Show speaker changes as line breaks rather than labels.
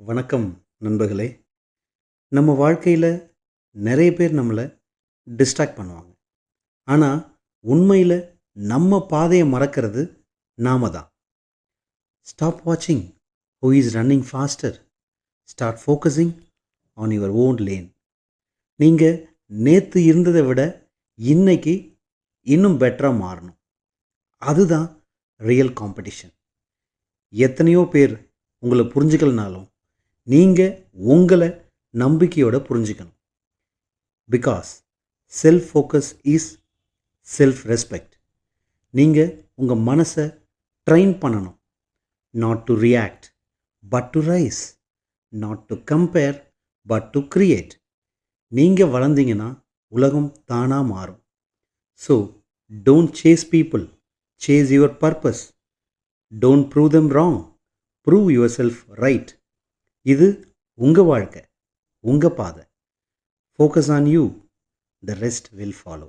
வணக்கம் நண்பர்களே. நம்ம வாழ்க்கையில் நிறைய பேர் நம்மளை டிஸ்ட்ராக்ட் பண்ணுவாங்க. ஆனால் உண்மையில் நம்ம பாதையை மறக்கிறது நாம தான். ஸ்டாப் வாட்சிங் who is running faster, start focusing on your own lane. நீங்கள் நேற்று இருந்ததை விட இன்னைக்கு இன்னும் பெட்டராக மாறணும். அதுதான் ரியல் காம்படிஷன். எத்தனையோ பேர் உங்களை புரிஞ்சுக்கலனாலும் நீங்கள் உங்களை நம்பிக்கையோட புரிஞ்சுக்கணும். Because self focus is self respect. நீங்கள் உங்கள் மனசை ட்ரெயின் பண்ணணும். Not to react but to rise, not to compare but to create. நீங்கள் வளர்ந்தீங்கன்னா உலகம் தானாக மாறும். So don't chase people, chase your purpose. Don't prove them wrong, prove yourself right. இது உங்கள் வாழ்க்கை, உங்கள் பாதை. Focus on you, the rest will follow.